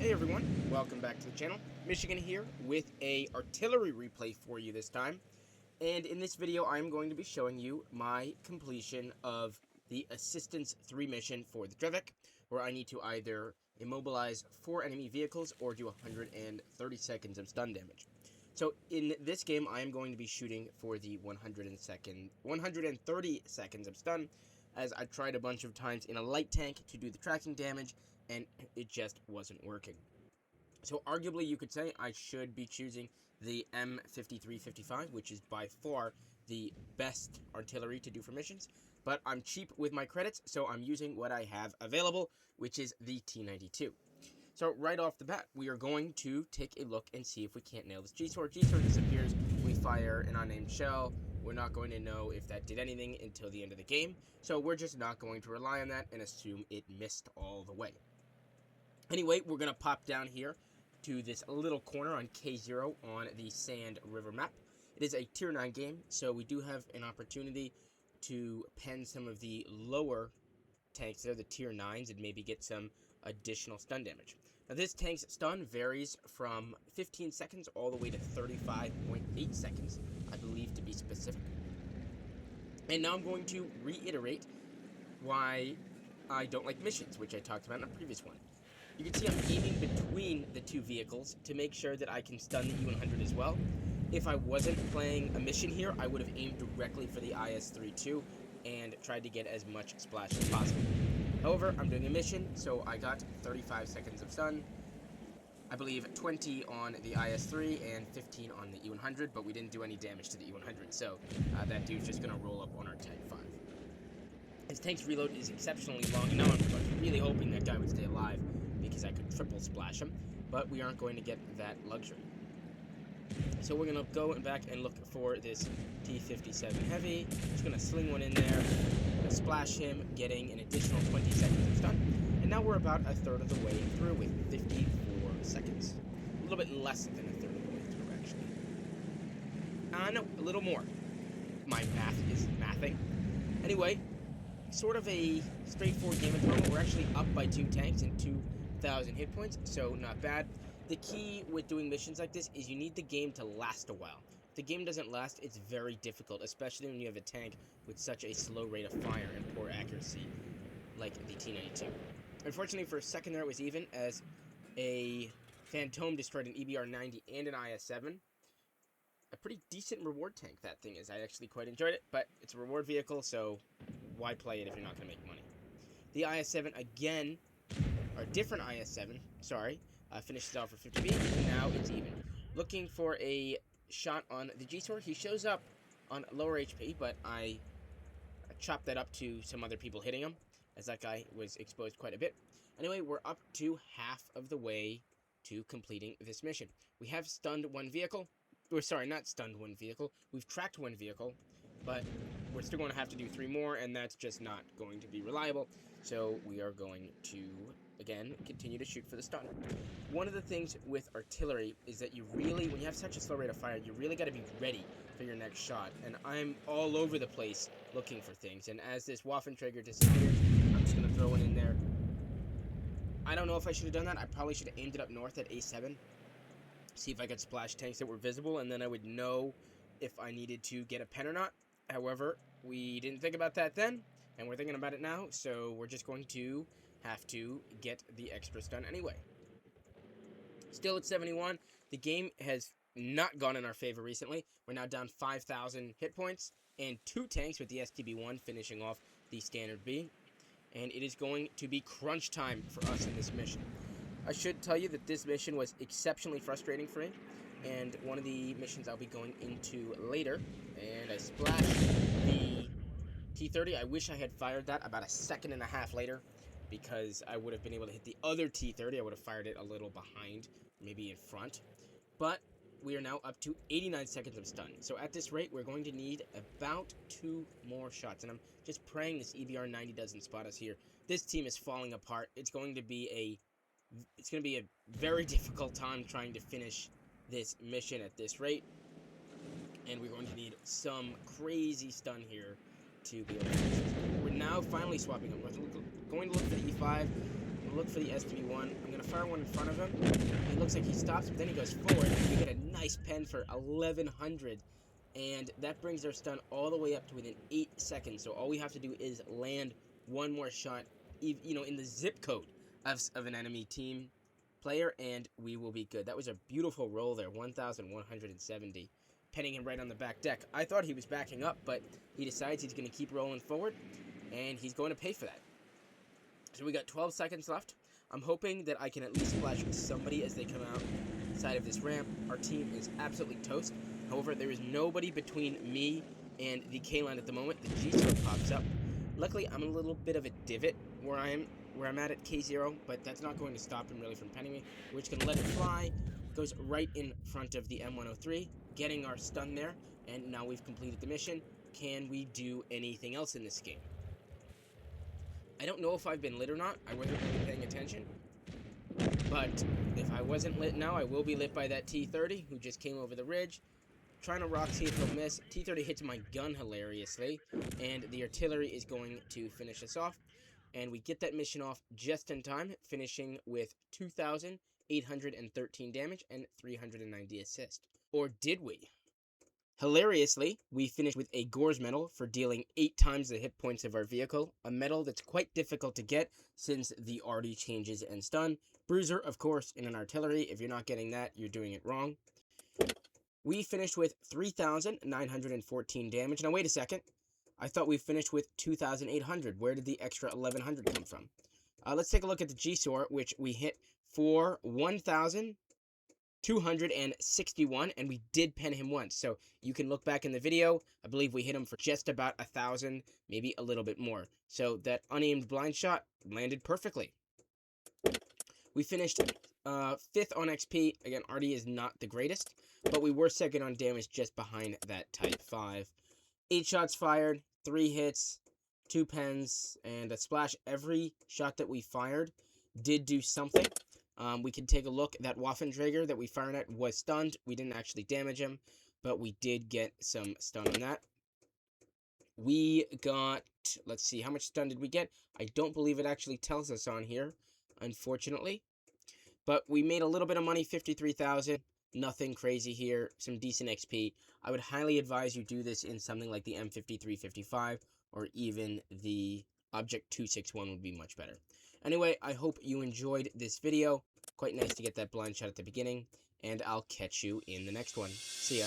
Hey everyone, welcome back to the channel. Michigan here with a artillery replay for you this time. And in this video, I'm going to be showing you my completion of the Assistance 3 mission for the Dravec, where I need to either immobilize 4 enemy vehicles or do 130 seconds of stun damage. So in this game, I am going to be shooting for the 130 seconds of stun, as I tried a bunch of times in a light tank to do the tracking damage, and it just wasn't working. So arguably you could say I should be choosing the M5355, which is by far the best artillery to do for missions, but I'm cheap with my credits, so I'm using what I have available, which is the T-92. So right off the bat, we are going to take a look and see if we can't nail this G-Sword. G-Sword disappears, we fire an unnamed shell. We're not going to know if that did anything until the end of the game, so we're just not going to rely on that and assume it missed all the way. Anyway, we're going to pop down here to this little corner on K0 on the Sand River map. It is a tier 9 game, so we do have an opportunity to pen some of the lower tanks there, the tier 9s, and maybe get some additional stun damage. Now this tank's stun varies from 15 seconds all the way to 35.8 seconds, I believe to be specific. And now I'm going to reiterate why I don't like missions, which I talked about in a previous one. You can see I'm aiming between the two vehicles to make sure that I can stun the E100 as well. If I wasn't playing a mission here, I would have aimed directly for the IS-32 and tried to get as much splash as possible. However, I'm doing a mission, so I got 35 seconds of stun. I believe 20 on the IS-3 and 15 on the E100, but we didn't do any damage to the E100, so that dude's just going to roll up on our Tank 5. His tank's reload is exceptionally long, and now I'm really hoping that guy would stay alive, because I could triple splash him, but we aren't going to get that luxury. So we're going to go back and look for this T-57 Heavy. Just going to sling one in there, going to splash him, getting an additional 20 seconds of stun. And now we're about a third of the way through with 54 seconds. A little bit less than a third of the way through, actually. No, a little more. My math is mathing. Anyway, sort of a straightforward game at the moment. We're actually up by 2 tanks and 2,000 hit points, so not bad. The key with doing missions like this is you need the game to last a while. If the game doesn't last, it's very difficult, especially when you have a tank with such a slow rate of fire and poor accuracy, like the T-92. Unfortunately, for a second there, it was even, as a Phantom destroyed an EBR-90 and an IS-7. A pretty decent reward tank, that thing is. I actually quite enjoyed it, but it's a reward vehicle, so why play it if you're not going to make money? The IS-7, again, or different IS-7, sorry, finishes off for 50B, and now it's even. Looking for a shot on the G-Sword. He shows up on lower HP, but I chopped that up to some other people hitting him, as that guy was exposed quite a bit. Anyway, we're up to half of the way to completing this mission. We have stunned one vehicle. Or, sorry, not stunned one vehicle. We've tracked one vehicle, but we're still going to have to do 3 more, and that's just not going to be reliable. So we are going to, again, continue to shoot for the stun. One of the things with artillery is that you really, when you have such a slow rate of fire, you really got to be ready for your next shot. And I'm all over the place looking for things. And as this Waffenträger disappears, I'm just going to throw one in there. I don't know if I should have done that. I probably should have aimed it up north at A7. See if I could splash tanks that were visible, and then I would know if I needed to get a pen or not. However, we didn't think about that then, and we're thinking about it now, so we're just going to have to get the extra stun anyway. Still at 71. The game has not gone in our favor recently. We're now down 5,000 hit points, and 2 tanks with the STB-1 finishing off the Standard B. And it is going to be crunch time for us in this mission. I should tell you that this mission was exceptionally frustrating for me, and one of the missions I'll be going into later, and I splashed the T-30. I wish I had fired that about a second and a half later, because I would have been able to hit the other T-30. I would have fired it a little behind, maybe in front, but we are now up to 89 seconds of stun. So at this rate, we're going to need about 2 more shots, and I'm just praying this EBR-90 doesn't spot us here. This team is falling apart. It's going to be a very difficult time trying to finish this mission at this rate, and we're going to need some crazy stun here to be able to finish this. We're now finally swapping them. We're going to look for the E5. to look for the STB-1. I'm going to fire one in front of him. It looks like he stops, but then he goes forward. And we get a nice pen for 1100. And that brings our stun all the way up to within 8 seconds. So all we have to do is land one more shot, you know, in the zip code of an enemy team player, and we will be good. That was a beautiful roll there, 1,170. Penning him right on the back deck. I thought he was backing up, but he decides he's going to keep rolling forward, and he's going to pay for that. So we got 12 seconds left. I'm hoping that I can at least splash somebody as they come outside of this ramp. Our team is absolutely toast. However, there is nobody between me and the K-line at the moment. The G-Stroke pops up. Luckily, I'm in a little bit of a divot where I'm at K0, but that's not going to stop him really from penning me. We're just going to let it fly. Goes right in front of the M103, getting our stun there, and now we've completed the mission. Can we do anything else in this game? I don't know if I've been lit or not. I wasn't really paying attention. But if I wasn't lit now, I will be lit by that T-30, who just came over the ridge. Trying to rock, see if he'll miss. T-30 hits my gun hilariously, and the artillery is going to finish us off. And we get that mission off just in time, finishing with 2,813 damage and 390 assist. Or did we? Hilariously, we finished with a Gore's medal for dealing 8 times the hit points of our vehicle, a medal that's quite difficult to get since the arty changes and stun. Bruiser, of course, in an artillery. If you're not getting that, you're doing it wrong. We finished with 3,914 damage. Now, wait a second. I thought we finished with 2,800. Where did the extra 1,100 come from? Let's take a look at the G-SOAR, which we hit for 1,261, and we did pen him once. So you can look back in the video. I believe we hit him for just about 1,000, maybe a little bit more. So that unaimed blind shot landed perfectly. We finished 5th on XP. Again, arty is not the greatest, but we were second on damage just behind that Type 5. 8 shots fired, 3 hits, 2 pens, and a splash. Every shot that we fired did do something. We can take a look. That Waffenträger that we fired at was stunned. We didn't actually damage him, but we did get some stun on that. We got, let's see, how much stun did we get? I don't believe it actually tells us on here, unfortunately. But we made a little bit of money, 53,000. Nothing crazy here, some decent XP. I would highly advise you do this in something like the M5355 or even the Object 261 would be much better. Anyway, I hope you enjoyed this video. Quite nice to get that blind shot at the beginning, and I'll catch you in the next one. See ya.